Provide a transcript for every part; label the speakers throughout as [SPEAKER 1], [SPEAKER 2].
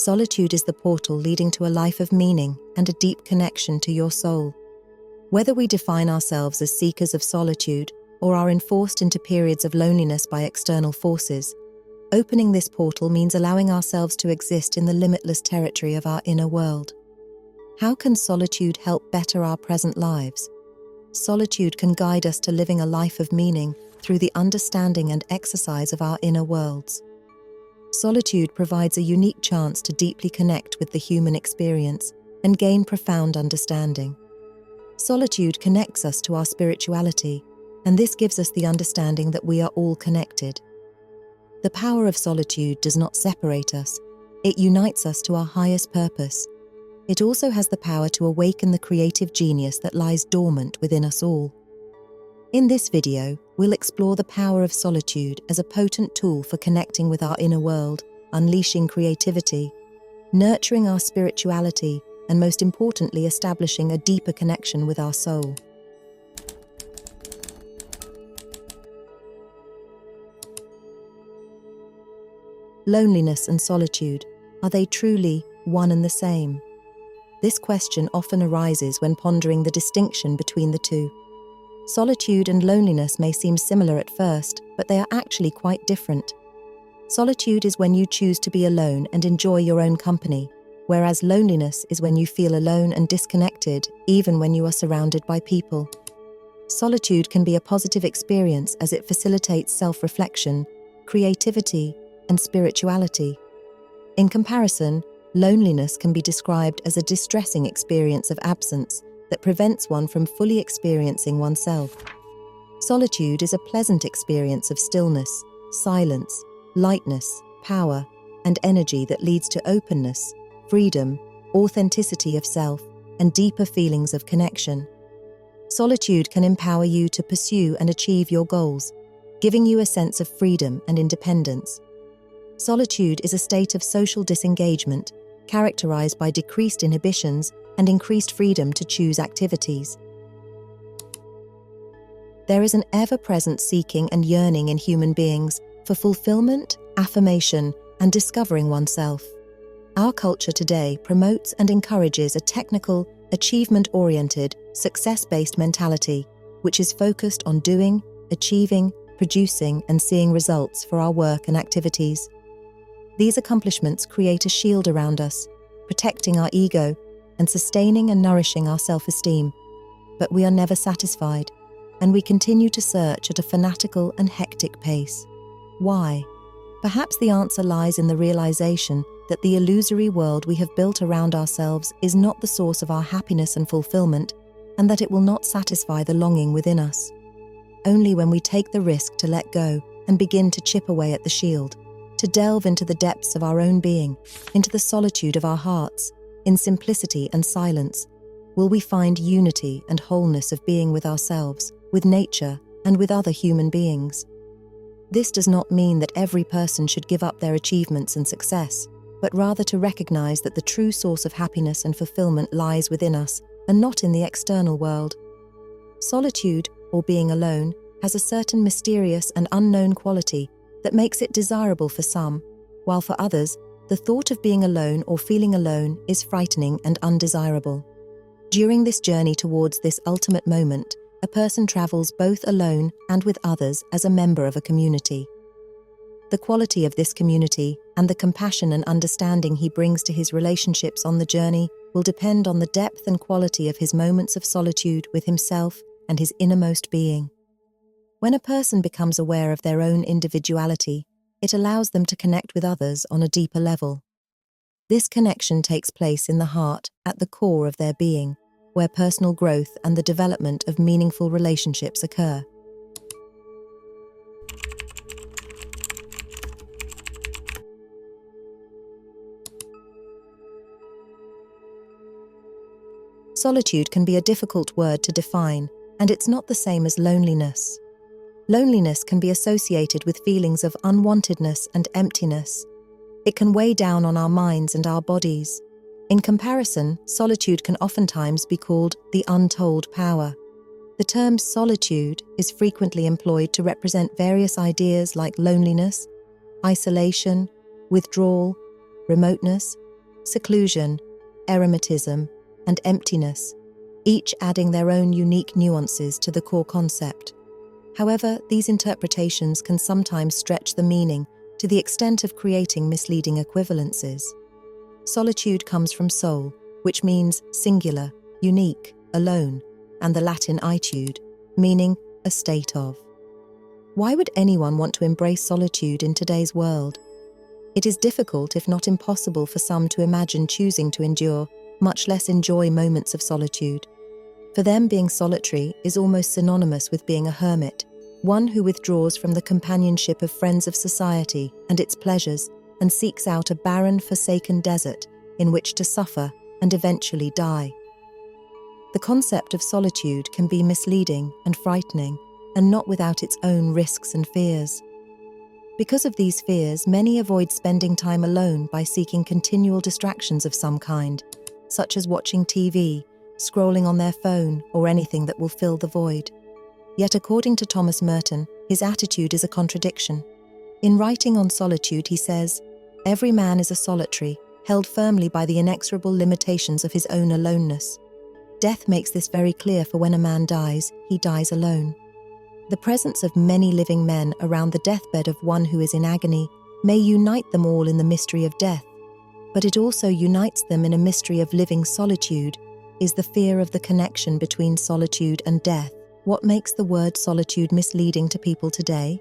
[SPEAKER 1] Solitude is the portal leading to a life of meaning and a deep connection to your soul. Whether we define ourselves as seekers of solitude or are enforced into periods of loneliness by external forces, opening this portal means allowing ourselves to exist in the limitless territory of our inner world. How can solitude help better our present lives? Solitude can guide us to living a life of meaning through the understanding and exercise of our inner worlds. Solitude provides a unique chance to deeply connect with the human experience and gain profound understanding. Solitude connects us to our spirituality, and this gives us the understanding that we are all connected. The power of solitude does not separate us, it unites us to our highest purpose. It also has the power to awaken the creative genius that lies dormant within us all. In this video, we'll explore the power of solitude as a potent tool for connecting with our inner world, unleashing creativity, nurturing our spirituality, and most importantly, establishing a deeper connection with our soul. Loneliness and solitude, are they truly one and the same? This question often arises when pondering the distinction between the two. Solitude and loneliness may seem similar at first, but they are actually quite different. Solitude is when you choose to be alone and enjoy your own company, whereas loneliness is when you feel alone and disconnected, even when you are surrounded by people. Solitude can be a positive experience as it facilitates self-reflection, creativity, and spirituality. In comparison, loneliness can be described as a distressing experience of absence that prevents one from fully experiencing oneself. Solitude is a pleasant experience of stillness, silence, lightness, power, and energy that leads to openness, freedom, authenticity of self, and deeper feelings of connection. Solitude can empower you to pursue and achieve your goals, giving you a sense of freedom and independence. Solitude is a state of social disengagement, characterized by decreased inhibitions and increased freedom to choose activities. There is an ever-present seeking and yearning in human beings for fulfillment, affirmation, and discovering oneself. Our culture today promotes and encourages a technical, achievement-oriented, success-based mentality, which is focused on doing, achieving, producing, and seeing results for our work and activities. These accomplishments create a shield around us, protecting our ego and sustaining and nourishing our self-esteem. But we are never satisfied, and we continue to search at a fanatical and hectic pace. Why? Perhaps the answer lies in the realization that the illusory world we have built around ourselves is not the source of our happiness and fulfillment, and that it will not satisfy the longing within us. Only when we take the risk to let go and begin to chip away at the shield, to delve into the depths of our own being, into the solitude of our hearts, in simplicity and silence, will we find unity and wholeness of being with ourselves, with nature, and with other human beings. This does not mean that every person should give up their achievements and success, but rather to recognize that the true source of happiness and fulfillment lies within us and not in the external world. Solitude, or being alone, has a certain mysterious and unknown quality that makes it desirable for some, while for others, the thought of being alone or feeling alone is frightening and undesirable. During this journey towards this ultimate moment, a person travels both alone and with others as a member of a community. The quality of this community and the compassion and understanding he brings to his relationships on the journey will depend on the depth and quality of his moments of solitude with himself and his innermost being. When a person becomes aware of their own individuality, it allows them to connect with others on a deeper level. This connection takes place in the heart, at the core of their being, where personal growth and the development of meaningful relationships occur. Solitude can be a difficult word to define, and it's not the same as loneliness. Loneliness can be associated with feelings of unwantedness and emptiness. It can weigh down on our minds and our bodies. In comparison, solitude can oftentimes be called the untold power. The term solitude is frequently employed to represent various ideas like loneliness, isolation, withdrawal, remoteness, seclusion, eremitism, and emptiness, each adding their own unique nuances to the core concept. However, these interpretations can sometimes stretch the meaning to the extent of creating misleading equivalences. Solitude comes from sol, which means singular, unique, alone, and the Latin itude, meaning a state of. Why would anyone want to embrace solitude in today's world? It is difficult, if not impossible, for some to imagine choosing to endure, much less enjoy moments of solitude. For them, being solitary is almost synonymous with being a hermit, one who withdraws from the companionship of friends of society and its pleasures and seeks out a barren, forsaken desert in which to suffer and eventually die. The concept of solitude can be misleading and frightening, and not without its own risks and fears. Because of these fears, many avoid spending time alone by seeking continual distractions of some kind, such as watching TV, scrolling on their phone, or anything that will fill the void. Yet according to Thomas Merton, his attitude is a contradiction. In writing on solitude, he says, "Every man is a solitary, held firmly by the inexorable limitations of his own aloneness. Death makes this very clear, for when a man dies, he dies alone." The presence of many living men around the deathbed of one who is in agony may unite them all in the mystery of death, but it also unites them in a mystery of living solitude, is the fear of the connection between solitude and death. What makes the word solitude misleading to people today?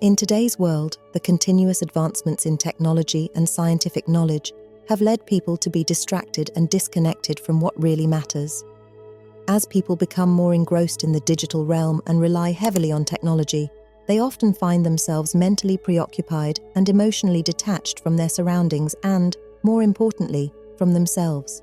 [SPEAKER 1] In today's world, the continuous advancements in technology and scientific knowledge have led people to be distracted and disconnected from what really matters. As people become more engrossed in the digital realm and rely heavily on technology, they often find themselves mentally preoccupied and emotionally detached from their surroundings and, more importantly, from themselves.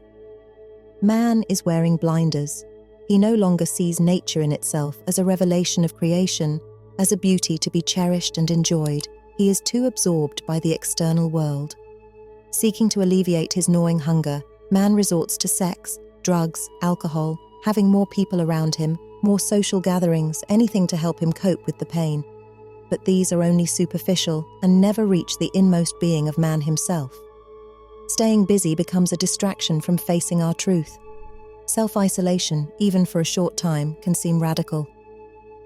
[SPEAKER 1] Man is wearing blinders. He no longer sees nature in itself as a revelation of creation, as a beauty to be cherished and enjoyed. He is too absorbed by the external world. Seeking to alleviate his gnawing hunger, man resorts to sex, drugs, alcohol, having more people around him, more social gatherings, anything to help him cope with the pain. But these are only superficial and never reach the inmost being of man himself. Staying busy becomes a distraction from facing our truth. Self-isolation, even for a short time, can seem radical.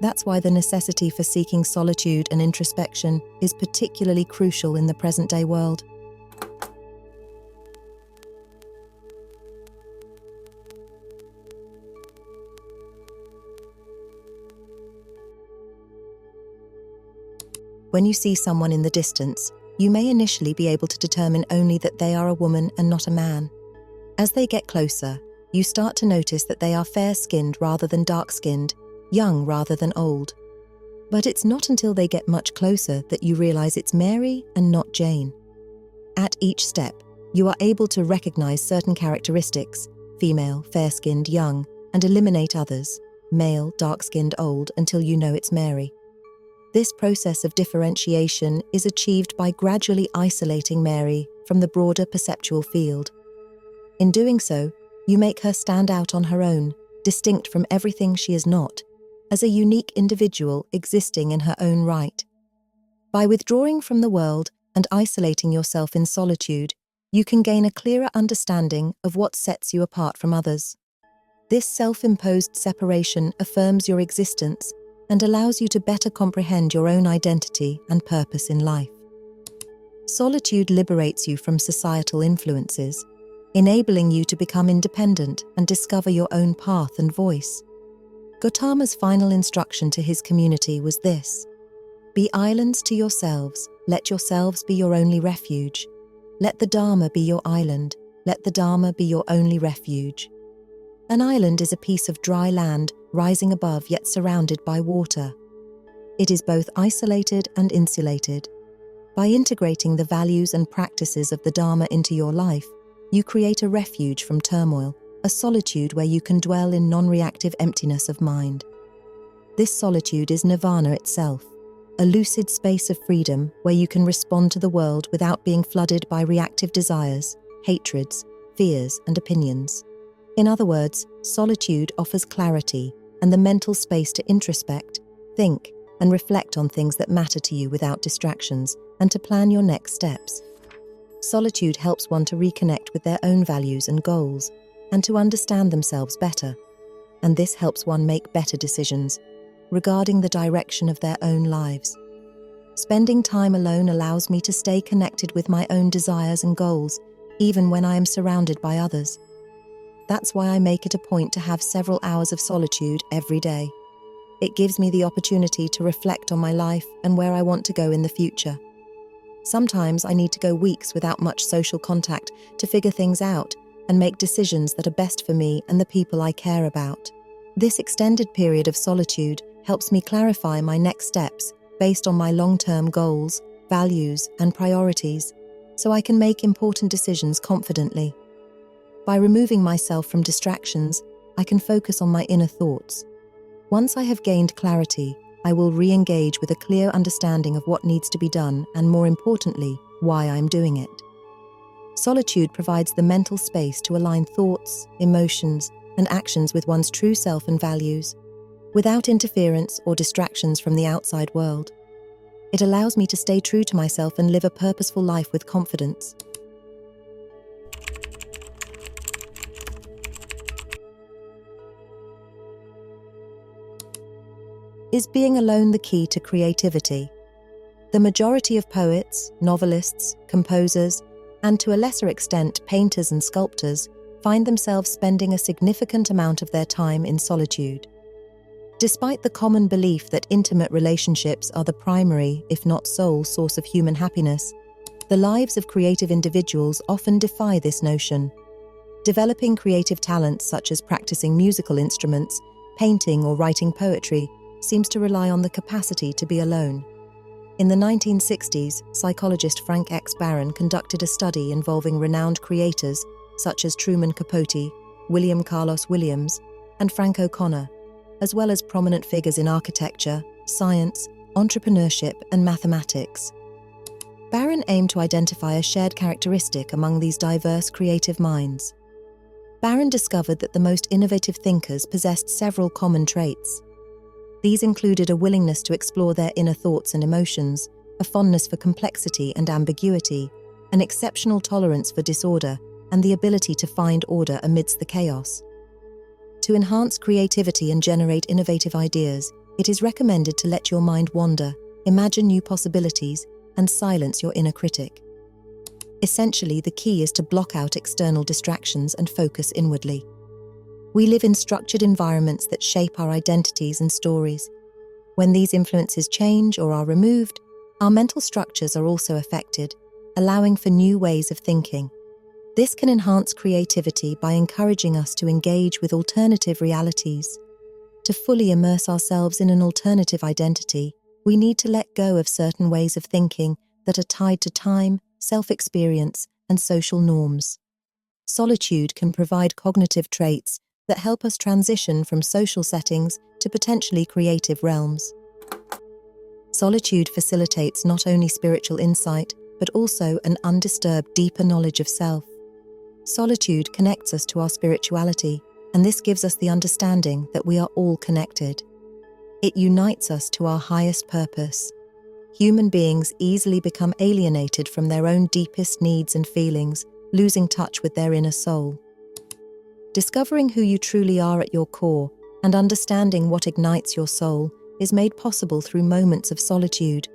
[SPEAKER 1] That's why the necessity for seeking solitude and introspection is particularly crucial in the present-day world. When you see someone in the distance, you may initially be able to determine only that they are a woman and not a man. As they get closer, you start to notice that they are fair-skinned rather than dark-skinned, young rather than old. But it's not until they get much closer that you realize it's Mary and not Jane. At each step, you are able to recognize certain characteristics, female, fair-skinned, young, and eliminate others, male, dark-skinned, old, until you know it's Mary. This process of differentiation is achieved by gradually isolating Mary from the broader perceptual field. In doing so, you make her stand out on her own, distinct from everything she is not, as a unique individual existing in her own right. By withdrawing from the world and isolating yourself in solitude, you can gain a clearer understanding of what sets you apart from others. This self-imposed separation affirms your existence and allows you to better comprehend your own identity and purpose in life. Solitude liberates you from societal influences, enabling you to become independent and discover your own path and voice. Gautama's final instruction to his community was this: "Be islands to yourselves, let yourselves be your only refuge. Let the Dharma be your island, let the Dharma be your only refuge." An island is a piece of dry land rising above yet surrounded by water. It is both isolated and insulated. By integrating the values and practices of the Dharma into your life, you create a refuge from turmoil, a solitude where you can dwell in non-reactive emptiness of mind. This solitude is nirvana itself, a lucid space of freedom where you can respond to the world without being flooded by reactive desires, hatreds, fears, and opinions. In other words, solitude offers clarity and the mental space to introspect, think, and reflect on things that matter to you without distractions, and to plan your next steps. Solitude helps one to reconnect with their own values and goals, and to understand themselves better. And this helps one make better decisions regarding the direction of their own lives. Spending time alone allows me to stay connected with my own desires and goals, even when I am surrounded by others. That's why I make it a point to have several hours of solitude every day. It gives me the opportunity to reflect on my life and where I want to go in the future. Sometimes I need to go weeks without much social contact to figure things out and make decisions that are best for me and the people I care about. This extended period of solitude helps me clarify my next steps based on my long-term goals, values, and priorities, so I can make important decisions confidently. By removing myself from distractions, I can focus on my inner thoughts. Once I have gained clarity, I will re-engage with a clear understanding of what needs to be done and, more importantly, why I'm doing it. Solitude provides the mental space to align thoughts, emotions, and actions with one's true self and values, without interference or distractions from the outside world. It allows me to stay true to myself and live a purposeful life with confidence. Is being alone the key to creativity? The majority of poets, novelists, composers, and to a lesser extent painters and sculptors find themselves spending a significant amount of their time in solitude. Despite the common belief that intimate relationships are the primary, if not sole, source of human happiness, the lives of creative individuals often defy this notion. Developing creative talents such as practicing musical instruments, painting, or writing poetry seems to rely on the capacity to be alone. In the 1960s, psychologist Frank X. Barron conducted a study involving renowned creators such as Truman Capote, William Carlos Williams, and Frank O'Connor, as well as prominent figures in architecture, science, entrepreneurship, and mathematics. Barron aimed to identify a shared characteristic among these diverse creative minds. Barron discovered that the most innovative thinkers possessed several common traits. These included a willingness to explore their inner thoughts and emotions, a fondness for complexity and ambiguity, an exceptional tolerance for disorder, and the ability to find order amidst the chaos. To enhance creativity and generate innovative ideas, it is recommended to let your mind wander, imagine new possibilities, and silence your inner critic. Essentially, the key is to block out external distractions and focus inwardly. We live in structured environments that shape our identities and stories. When these influences change or are removed, our mental structures are also affected, allowing for new ways of thinking. This can enhance creativity by encouraging us to engage with alternative realities. To fully immerse ourselves in an alternative identity, we need to let go of certain ways of thinking that are tied to time, self-experience, and social norms. Solitude can provide cognitive traits that help us transition from social settings to potentially creative realms. Solitude facilitates not only spiritual insight, but also an undisturbed, deeper knowledge of self. Solitude connects us to our spirituality, and this gives us the understanding that we are all connected. It unites us to our highest purpose. Human beings easily become alienated from their own deepest needs and feelings, losing touch with their inner soul. Discovering who you truly are at your core and understanding what ignites your soul is made possible through moments of solitude.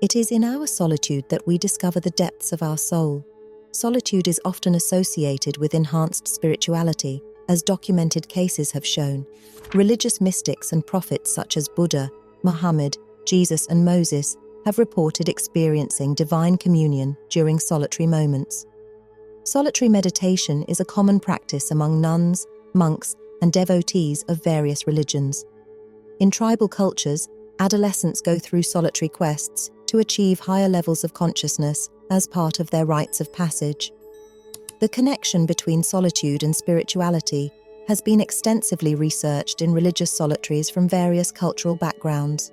[SPEAKER 1] It is in our solitude that we discover the depths of our soul. Solitude is often associated with enhanced spirituality, as documented cases have shown. Religious mystics and prophets such as Buddha, Muhammad, Jesus, and Moses have reported experiencing divine communion during solitary moments. Solitary meditation is a common practice among nuns, monks, and devotees of various religions. In tribal cultures, adolescents go through solitary quests to achieve higher levels of consciousness as part of their rites of passage. The connection between solitude and spirituality has been extensively researched in religious solitaries from various cultural backgrounds.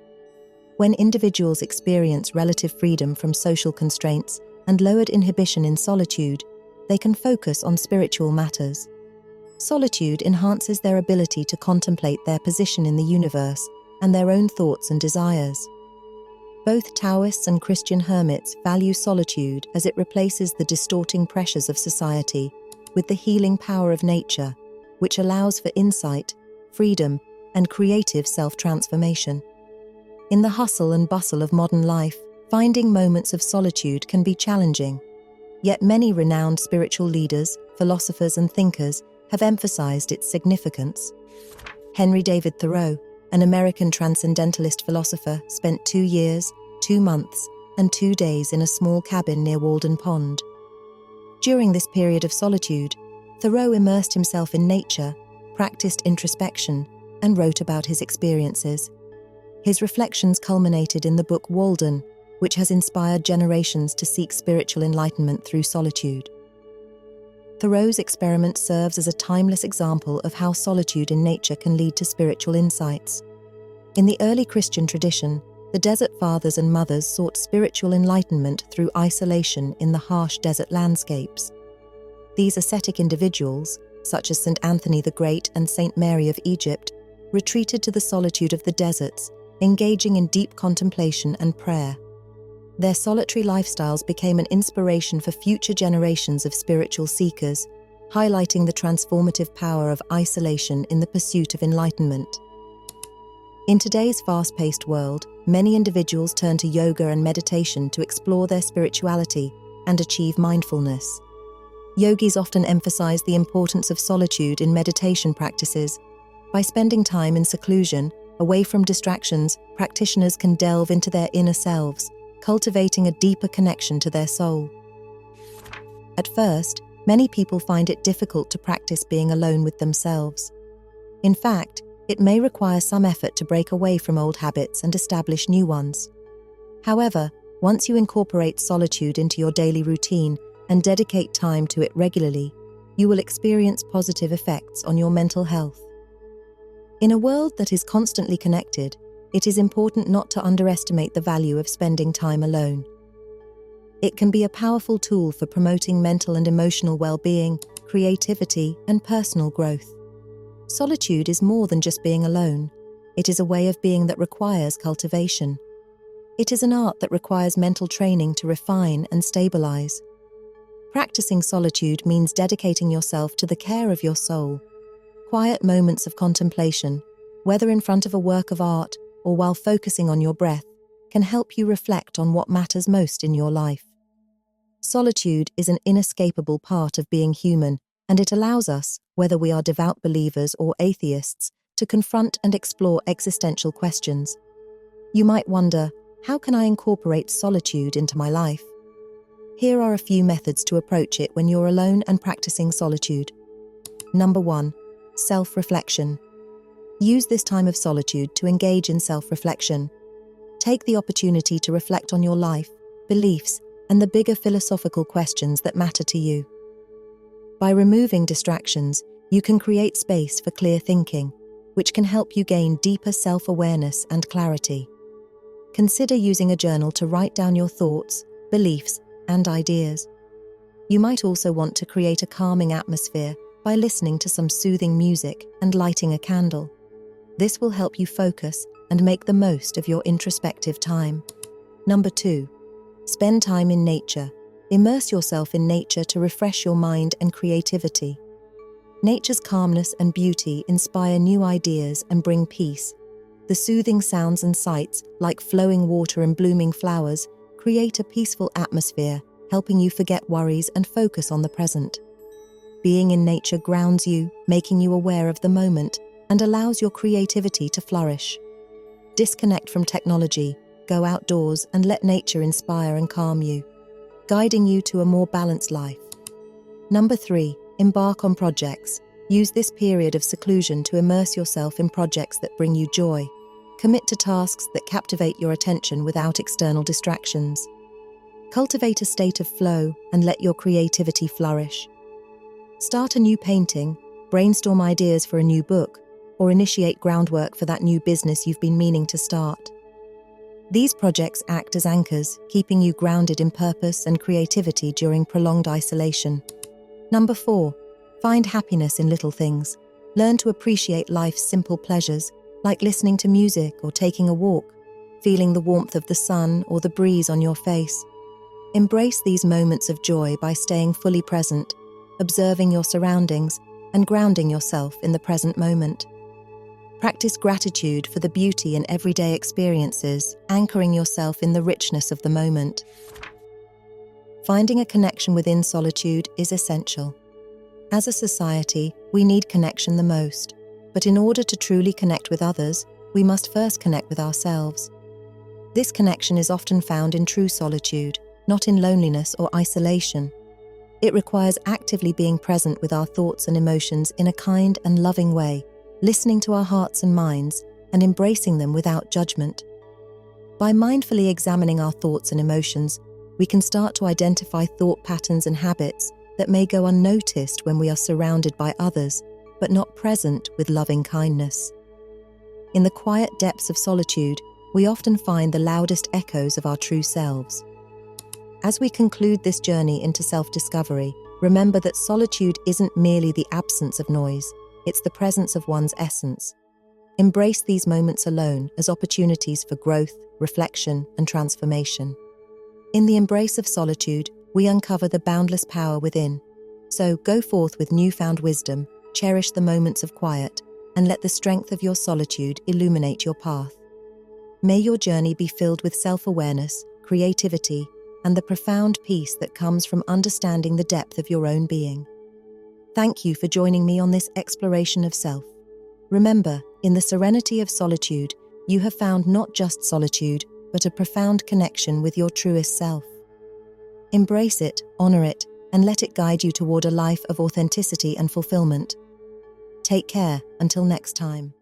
[SPEAKER 1] When individuals experience relative freedom from social constraints and lowered inhibition in solitude, they can focus on spiritual matters. Solitude enhances their ability to contemplate their position in the universe and their own thoughts and desires. Both Taoists and Christian hermits value solitude as it replaces the distorting pressures of society with the healing power of nature, which allows for insight, freedom, and creative self-transformation. In the hustle and bustle of modern life, finding moments of solitude can be challenging. Yet many renowned spiritual leaders, philosophers, and thinkers have emphasized its significance. Henry David Thoreau, an American transcendentalist philosopher, spent 2 years, 2 months, and 2 days in a small cabin near Walden Pond. During this period of solitude, Thoreau immersed himself in nature, practiced introspection, and wrote about his experiences. His reflections culminated in the book Walden, which has inspired generations to seek spiritual enlightenment through solitude. Thoreau's experiment serves as a timeless example of how solitude in nature can lead to spiritual insights. In the early Christian tradition, the desert fathers and mothers sought spiritual enlightenment through isolation in the harsh desert landscapes. These ascetic individuals, such as St. Anthony the Great and St. Mary of Egypt, retreated to the solitude of the deserts, engaging in deep contemplation and prayer. Their solitary lifestyles became an inspiration for future generations of spiritual seekers, highlighting the transformative power of isolation in the pursuit of enlightenment. In today's fast-paced world, many individuals turn to yoga and meditation to explore their spirituality and achieve mindfulness. Yogis often emphasize the importance of solitude in meditation practices. By spending time in seclusion, away from distractions, practitioners can delve into their inner selves, cultivating a deeper connection to their soul. At first, many people find it difficult to practice being alone with themselves. In fact, it may require some effort to break away from old habits and establish new ones. However, once you incorporate solitude into your daily routine and dedicate time to it regularly, you will experience positive effects on your mental health. In a world that is constantly connected, it is important not to underestimate the value of spending time alone. It can be a powerful tool for promoting mental and emotional well-being, creativity, and personal growth. Solitude is more than just being alone. It is a way of being that requires cultivation. It is an art that requires mental training to refine and stabilize. Practicing solitude means dedicating yourself to the care of your soul. Quiet moments of contemplation, whether in front of a work of art or while focusing on your breath, can help you reflect on what matters most in your life. Solitude is an inescapable part of being human, and it allows us, whether we are devout believers or atheists, to confront and explore existential questions. You might wonder, how can I incorporate solitude into my life? Here are a few methods to approach it when you're alone and practicing solitude. Number 1. Self-reflection. Use this time of solitude to engage in self-reflection. Take the opportunity to reflect on your life, beliefs, and the bigger philosophical questions that matter to you. By removing distractions, you can create space for clear thinking, which can help you gain deeper self-awareness and clarity. Consider using a journal to write down your thoughts, beliefs, and ideas. You might also want to create a calming atmosphere by listening to some soothing music and lighting a candle. This will help you focus and make the most of your introspective time. Number 2. Spend time in nature. Immerse yourself in nature to refresh your mind and creativity. Nature's calmness and beauty inspire new ideas and bring peace. The soothing sounds and sights, like flowing water and blooming flowers, create a peaceful atmosphere, helping you forget worries and focus on the present. Being in nature grounds you, making you aware of the moment, and allows your creativity to flourish. Disconnect from technology, go outdoors, and let nature inspire and calm you, guiding you to a more balanced life. Number 3. Embark on projects. Use this period of seclusion to immerse yourself in projects that bring you joy. Commit to tasks that captivate your attention without external distractions. Cultivate a state of flow and let your creativity flourish. Start a new painting, brainstorm ideas for a new book, or initiate groundwork for that new business you've been meaning to start. These projects act as anchors, keeping you grounded in purpose and creativity during prolonged isolation. Number 4. Find happiness in little things. Learn to appreciate life's simple pleasures, like listening to music or taking a walk. feeling the warmth of the sun or the breeze on your face. Embrace these moments of joy by staying fully present, observing your surroundings, and grounding yourself in the present moment. Practice gratitude for the beauty in everyday experiences, anchoring yourself in the richness of the moment. Finding a connection within solitude is essential. As a society, we need connection the most, but in order to truly connect with others, we must first connect with ourselves. This connection is often found in true solitude, not in loneliness or isolation. It requires actively being present with our thoughts and emotions in a kind and loving way, listening to our hearts and minds, and embracing them without judgment. By mindfully examining our thoughts and emotions, we can start to identify thought patterns and habits that may go unnoticed when we are surrounded by others, but not present with loving kindness. In the quiet depths of solitude, we often find the loudest echoes of our true selves. As we conclude this journey into self-discovery, remember that solitude isn't merely the absence of noise, it's the presence of one's essence. Embrace these moments alone as opportunities for growth, reflection, and transformation. In the embrace of solitude, we uncover the boundless power within. So go forth with newfound wisdom, cherish the moments of quiet, and let the strength of your solitude illuminate your path. May your journey be filled with self-awareness, creativity, and the profound peace that comes from understanding the depth of your own being. Thank you for joining me on this exploration of self. Remember, in the serenity of solitude, you have found not just solitude, but a profound connection with your truest self. Embrace it, honor it, and let it guide you toward a life of authenticity and fulfillment. Take care until next time.